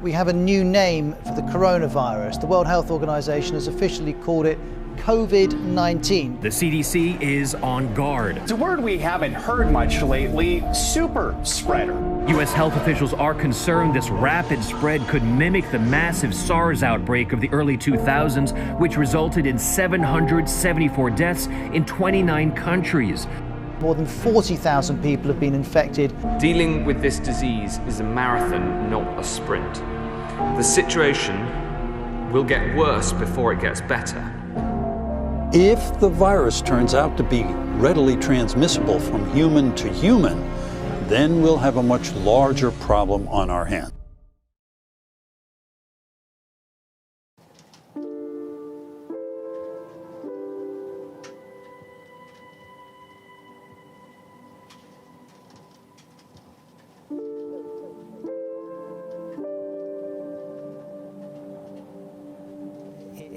We have a new name for the coronavirus. The World Health Organization has officially called it COVID-19. The CDC is on guard. It's a word we haven't heard much lately, super spreader. U.S. health officials are concerned this rapid spread could mimic the massive SARS outbreak of the early 2000s, which resulted in 774 deaths in 29 countries. More than 40,000 people have been infected. Dealing with this disease is a marathon, not a sprint. The situation will get worse before it gets better. If the virus turns out to be readily transmissible from human to human, then we'll have a much larger problem on our hands.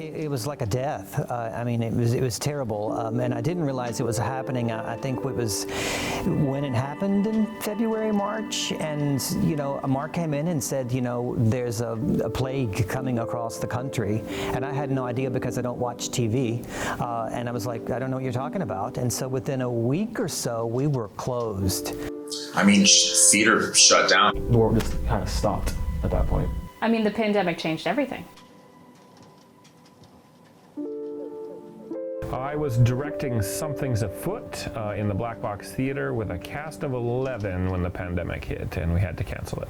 It was like a death. I mean, it was terrible, and I didn't realize it was happening. I think it was when it happened in February, March, and Mark came in and said, there's a plague coming across the country, and I had no idea because I don't watch TV, and I was like, I don't know what you're talking about, and so within a week or so, we were closed. I mean, theater shut down. The world just kind of stopped at that point. I mean, the pandemic changed everything. I was directing Something's Afoot in the Black Box Theater with a cast of 11 when the pandemic hit, and we had to cancel it.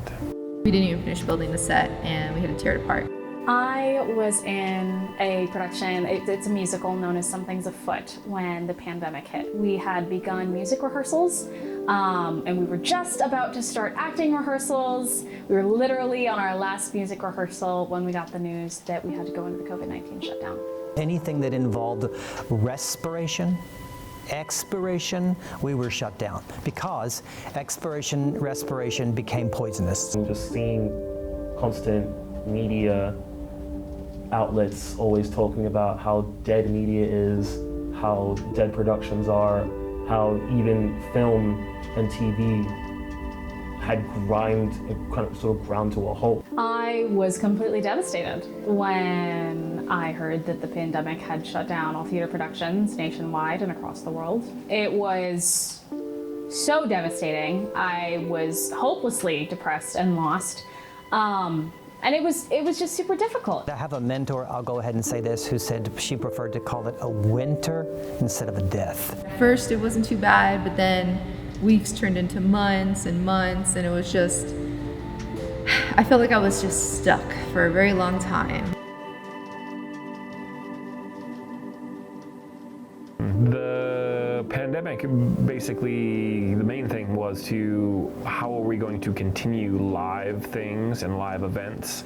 We didn't even finish building the set, and we had to tear it apart. I was in a production, it's a musical known as Something's Afoot, when the pandemic hit. We had begun music rehearsals, and we were just about to start acting rehearsals. We were literally on our last music rehearsal when we got the news that we had to go into the COVID-19 shutdown. Anything that involved respiration, expiration, we were shut down because expiration, respiration became poisonous. I'm just seeing constant media outlets always talking about how dead media is, how dead productions are, how even film and TV had sort of ground to a halt. I was completely devastated when I heard that the pandemic had shut down all theater productions nationwide and across the world. It was so devastating. I was hopelessly depressed and lost. And it was just super difficult. I have a mentor, I'll go ahead and say this, who said she preferred to call it a winter instead of a death. At first it wasn't too bad, but then weeks turned into months and months, and it was just, I felt like I was just stuck for a very long time. The pandemic, basically, the main thing was how are we going to continue live things and live events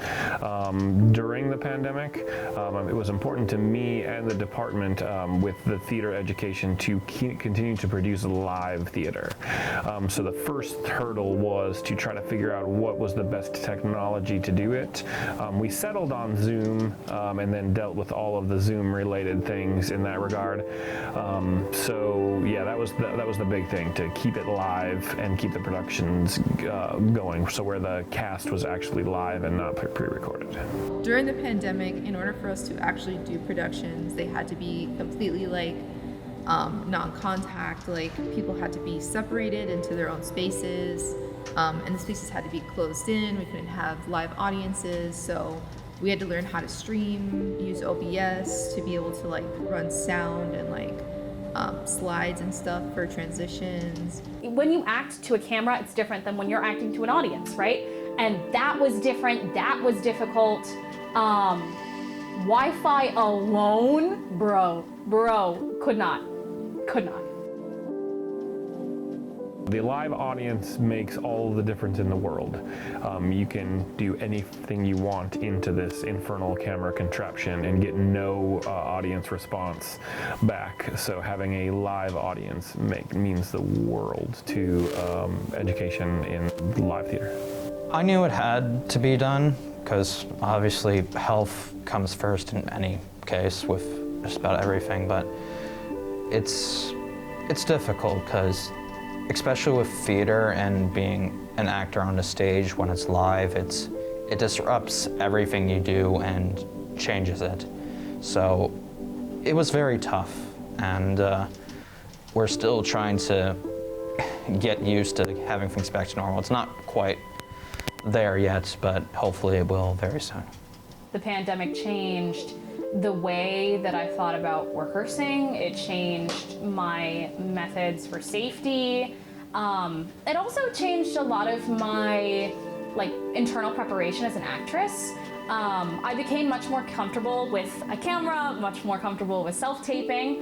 during the pandemic. It was important to me and the department with the theater education to continue to produce live theater. So the first hurdle was to try to figure out what was the best technology to do it. We settled on Zoom and then dealt with all of the Zoom related things in that regard. So yeah, that was the big thing, to keep it live and keep the productions going, so where the cast was actually live and not pre-recorded. During the pandemic, in order for us to actually do productions, they had to be completely non-contact, people had to be separated into their own spaces, and the spaces had to be closed in. We couldn't have live audiences, so we had to learn how to stream, use OBS to be able to run sound and slides and stuff for transitions. When you act to a camera, it's different than when you're acting to an audience, right? And that was different, that was difficult. Wi-Fi alone, bro, could not. The live audience makes all the difference in the world. You can do anything you want into this infernal camera contraption and get no audience response back. So having a live audience means the world to education in live theater. I knew it had to be done because obviously health comes first in any case with just about everything, but it's difficult because especially with theater and being an actor on the stage when it's live, it it disrupts everything you do and changes it. So it was very tough, and we're still trying to get used to having things back to normal. It's not quite there yet, but hopefully it will very soon. The pandemic changed the way that I thought about rehearsing. It changed my methods for safety. It also changed a lot of my internal preparation as an actress. I became much more comfortable with a camera, much more comfortable with self-taping.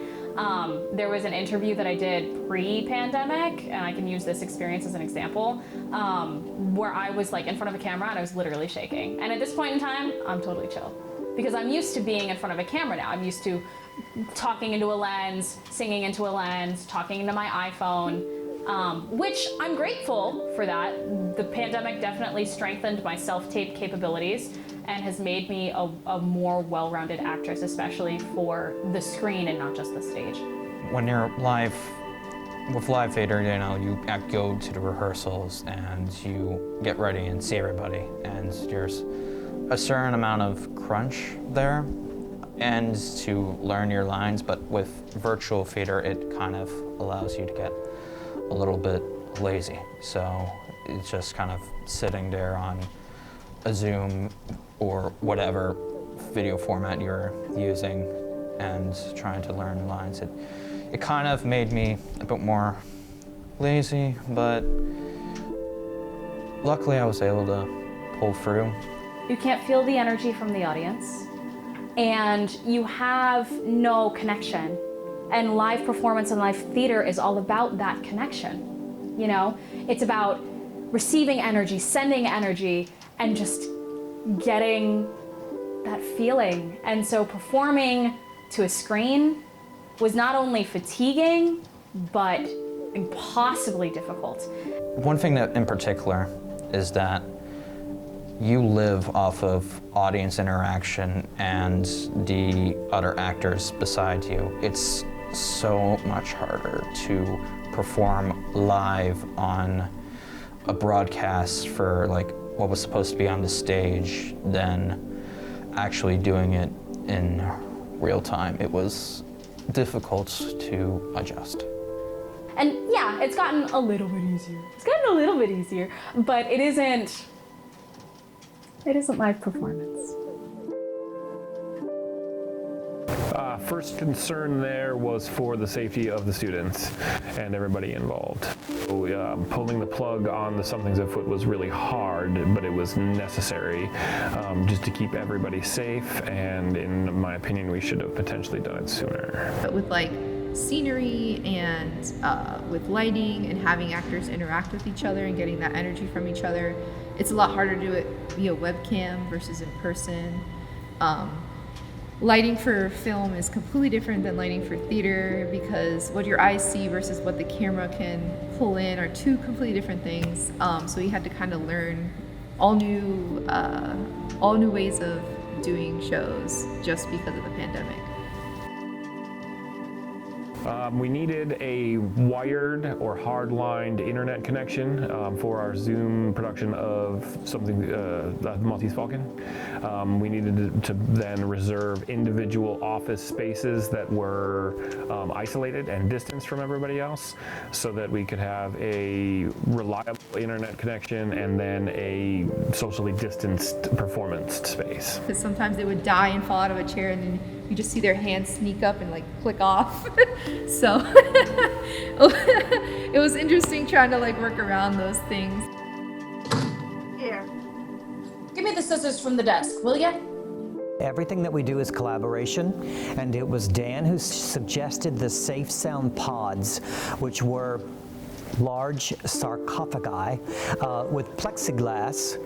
There was an interview that I did pre-pandemic, and I can use this experience as an example, where I was in front of a camera and I was literally shaking. And at this point in time, I'm totally chill. Because I'm used to being in front of a camera now. I'm used to talking into a lens, singing into a lens, talking into my iPhone, which I'm grateful for that. The pandemic definitely strengthened my self-tape capabilities and has made me a more well-rounded actress, especially for the screen and not just the stage. When you're live, with live theater, you go to the rehearsals and you get ready and see everybody, and there's a certain amount of crunch there and to learn your lines, but with virtual theater, it kind of allows you to get a little bit lazy. So it's just kind of sitting there on a Zoom or whatever video format you're using and trying to learn lines. It kind of made me a bit more lazy, but luckily I was able to pull through. You can't feel the energy from the audience, and you have no connection. And live performance and live theater is all about that connection. It's about receiving energy, sending energy, and just getting that feeling. And so performing to a screen was not only fatiguing, but impossibly difficult. One thing that in particular is that you live off of audience interaction and the other actors beside you. It's so much harder to perform live on a broadcast for what was supposed to be on the stage than actually doing it in real time. It was difficult to adjust. And yeah, it's gotten a little bit easier. But it isn't live performance. First concern there was for the safety of the students and everybody involved. So, pulling the plug on the Something's Afoot was really hard, but it was necessary just to keep everybody safe, and in my opinion, we should have potentially done it sooner. But with scenery and with lighting and having actors interact with each other and getting that energy from each other, it's a lot harder to do it via webcam versus in person. Lighting for film is completely different than lighting for theater, because what your eyes see versus what the camera can pull in are two completely different things. So we had to kind of learn all new ways of doing shows just because of the pandemic. We needed a wired or hard-lined internet connection for our Zoom production of something, the Maltese Falcon. We needed to then reserve individual office spaces that were isolated and distanced from everybody else, so that we could have a reliable internet connection and then a socially distanced performance space. Because sometimes they would die and fall out of a chair, and then you just see their hands sneak up and click off. So it was interesting trying to work around those things. Here, give me the scissors from the desk, will ya? Everything that we do is collaboration, and it was Dan who suggested the safe sound pods, which were large sarcophagi with plexiglass,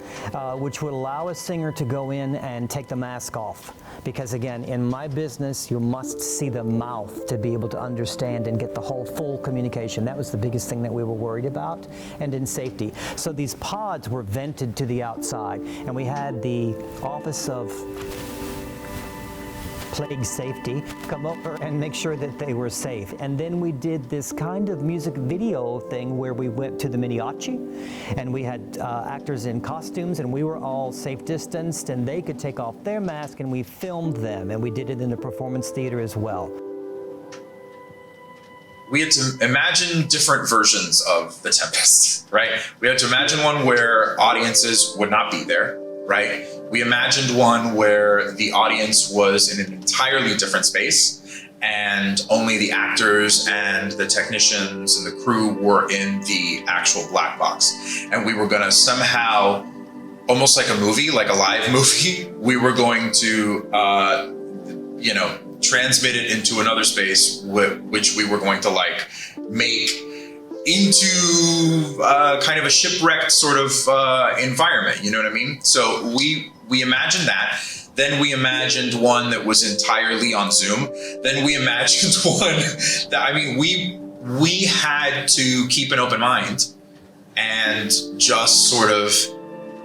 which would allow a singer to go in and take the mask off. Because again, in my business, you must see the mouth to be able to understand and get the whole full communication. That was the biggest thing that we were worried about, and in safety. So these pods were vented to the outside, and we had the Office of plague safety, come over and make sure that they were safe. And then we did this kind of music video thing where we went to the mariachi, and we had actors in costumes, and we were all safe distanced, and they could take off their mask, and we filmed them, and we did it in the performance theater as well. We had to imagine different versions of The Tempest, right? We had to imagine one where audiences would not be there, right? We imagined one where the audience was in an entirely different space and only the actors and the technicians and the crew were in the actual black box. And we were gonna somehow, almost like a movie, like a live movie, we were going to, transmit it into another space, which we were going to like make into kind of a shipwrecked sort of environment, you know what I mean? So we imagined that. Then we imagined one that was entirely on Zoom. Then we imagined one that, we had to keep an open mind and just sort of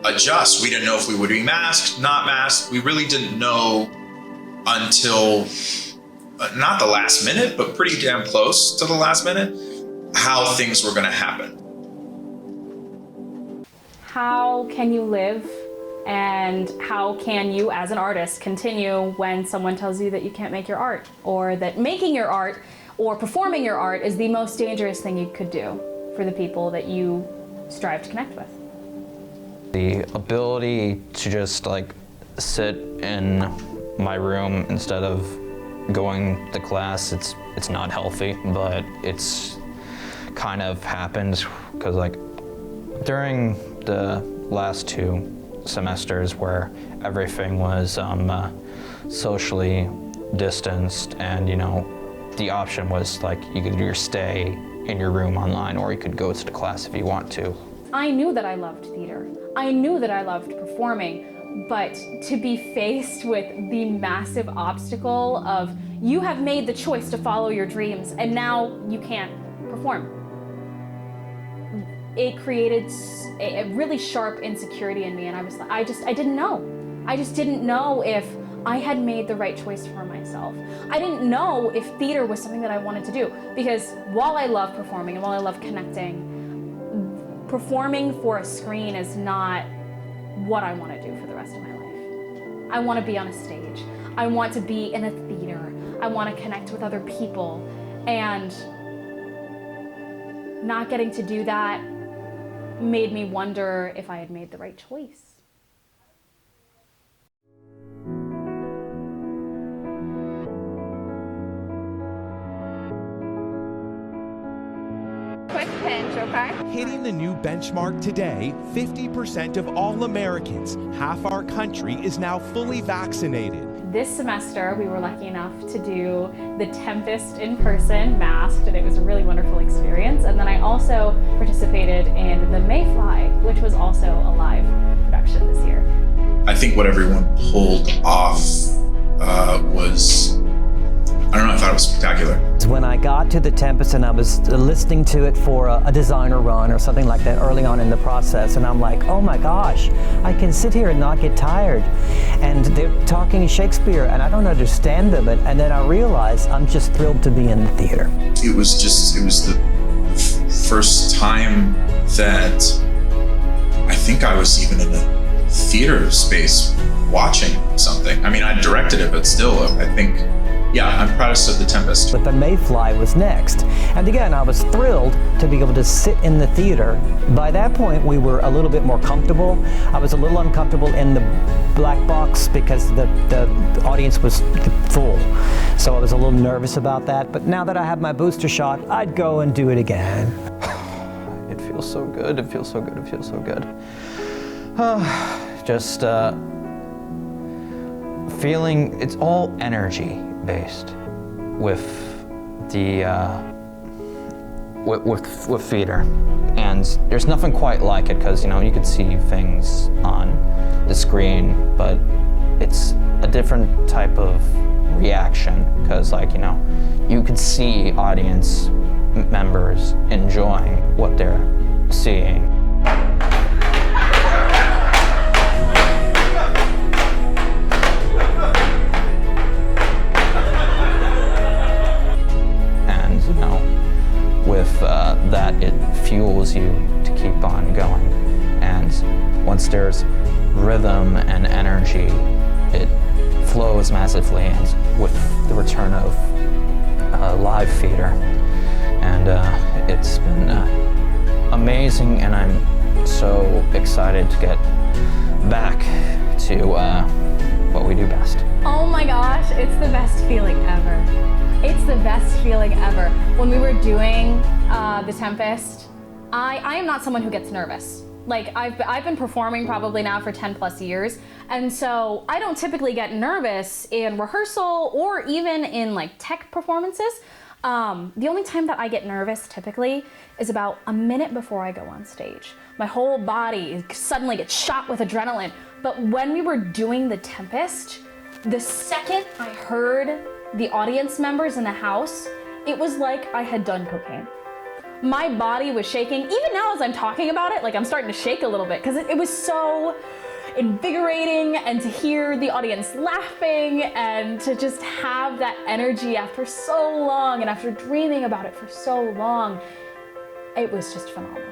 adjust. We didn't know if we would be masked, not masked. We really didn't know until not the last minute, but pretty damn close to the last minute, how things were gonna happen. How can you live, and how can you as an artist continue when someone tells you that you can't make your art, or that making your art or performing your art is the most dangerous thing you could do for the people that you strive to connect with? The ability to just like sit in my room instead of going to class, it's not healthy, but it's kind of happened because like during the last 2 semesters where everything was socially distanced, and the option was like you could either stay in your room online or you could go to the class if you want to. I knew that I loved theater. I knew that I loved performing. But to be faced with the massive obstacle of you have made the choice to follow your dreams and now you can't perform. It created a really sharp insecurity in me, and I didn't know. I just didn't know if I had made the right choice for myself. I didn't know if theater was something that I wanted to do, because while I love performing and while I love connecting, performing for a screen is not what I want to do for the rest of my life. I want to be on a stage. I want to be in a theater. I want to connect with other people. And not getting to do that made me wonder if I had made the right choice. Quick pinch, okay? Hitting the new benchmark today, 50% of all Americans, half our country, is now fully vaccinated. This semester, we were lucky enough to do The Tempest in person, masked, and it was a really wonderful experience. And then I also participated in The Mayfly, which was also a live production this year. I think what everyone pulled off was, I don't know, I thought it was spectacular. When I got to The Tempest and I was listening to it for a designer run or something like that early on in the process, and I'm like, oh my gosh, I can sit here and not get tired. And they're talking Shakespeare and I don't understand them, and then I realized I'm just thrilled to be in the theater. It was the first time that I think I was even in a theater space watching something. I mean, I directed it, but still, I think, yeah, I'm proudest of The Tempest. But The Mayfly was next. And again, I was thrilled to be able to sit in the theater. By that point, we were a little bit more comfortable. I was a little uncomfortable in the black box because the audience was full. So I was a little nervous about that. But now that I have my booster shot, I'd go and do it again. It feels so good, it feels so good, it feels so good. Just feeling, it's all energy based with the with theater, and there's nothing quite like it because you could see things on the screen, but it's a different type of reaction because you could see audience members enjoying what they're seeing. once there's rhythm and energy, it flows massively, and with the return of live theater. And it's been amazing, and I'm so excited to get back to what we do best. Oh my gosh, it's the best feeling ever. It's the best feeling ever. When we were doing The Tempest, I am not someone who gets nervous. Like, I've been performing probably now for 10 plus years, and so I don't typically get nervous in rehearsal or even in like tech performances. The only time that I get nervous typically is about a minute before I go on stage. My whole body suddenly gets shot with adrenaline. But when we were doing The Tempest, the second I heard the audience members in the house, it was like I had done cocaine. My body was shaking. Even now as I'm talking about it, like I'm starting to shake a little bit because it was so invigorating, and to hear the audience laughing and to just have that energy after so long and after dreaming about it for so long, it was just phenomenal.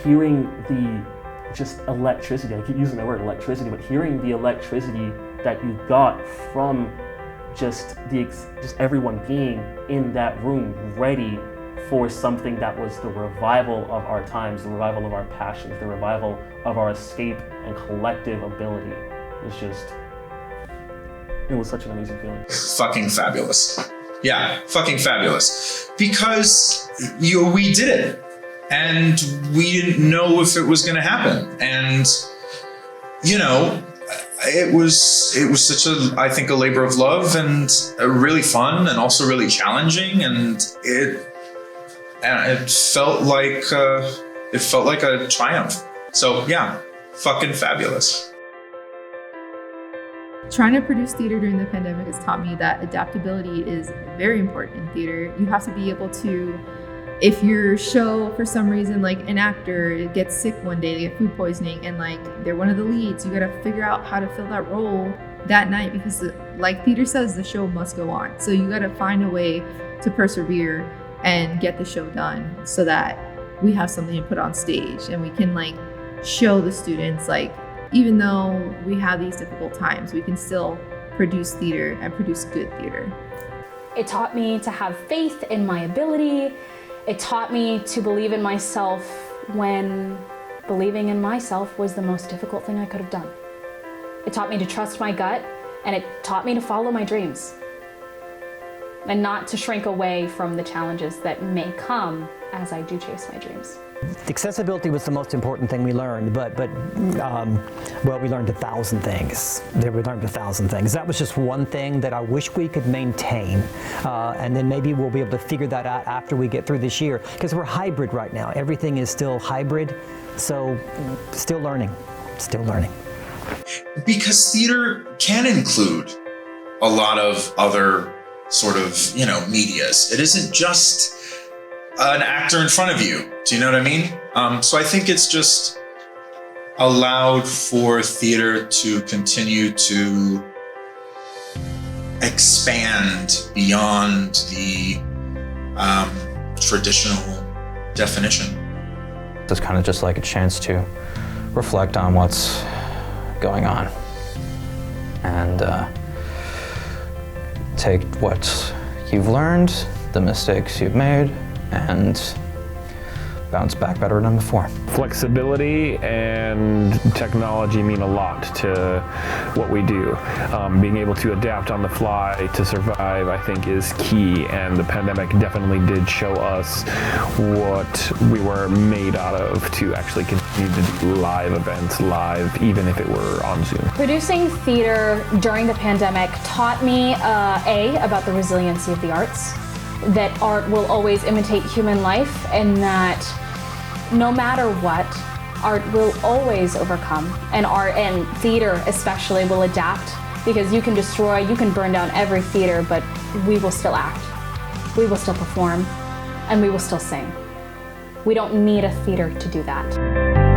Hearing the just electricity, I keep using the word electricity, but hearing the electricity that you got from just everyone being in that room ready for something that was the revival of our times, the revival of our passions, the revival of our escape and collective ability. It was such an amazing feeling. Fucking fabulous. Yeah, fucking fabulous. Because we did it, and we didn't know if it was gonna happen. And it was such a, I think, a labor of love, and really fun, and also really challenging, and it felt like a triumph. So yeah, fucking fabulous. Trying to produce theater during the pandemic has taught me that adaptability is very important in theater. You have to be able to, if your show, for some reason, like an actor gets sick one day, they get food poisoning, and like they're one of the leads, you gotta figure out how to fill that role that night, because like theater says, the show must go on. So you gotta find a way to persevere and get the show done so that we have something to put on stage and we can like show the students, like, even though we have these difficult times, we can still produce theater and produce good theater. It taught me to have faith in my ability. It taught me to believe in myself when believing in myself was the most difficult thing I could have done. It taught me to trust my gut, and it taught me to follow my dreams and not to shrink away from the challenges that may come as I do chase my dreams. Accessibility was the most important thing we learned, but we learned 1,000 things. We learned 1,000 things. That was just one thing that I wish we could maintain, and then maybe we'll be able to figure that out after we get through this year, because we're hybrid right now. Everything is still hybrid, so still learning. Because theater can include a lot of other sort of, medias. It isn't just an actor in front of you. Do you know what I mean? So I think it's just allowed for theater to continue to expand beyond the traditional definition. It's kind of just like a chance to reflect on what's going on and take what you've learned, the mistakes you've made, and bounce back better than before. Flexibility and technology mean a lot to what we do. Being able to adapt on the fly to survive, I think, is key, and the pandemic definitely did show us what we were made out of to actually continue to do live events, even if it were on Zoom. Producing theater during the pandemic taught me, about the resiliency of the arts, that art will always imitate human life, and that no matter what, art will always overcome, and art and theater especially will adapt, because you can destroy, you can burn down every theater, but we will still act, we will still perform, and we will still sing. We don't need a theater to do that.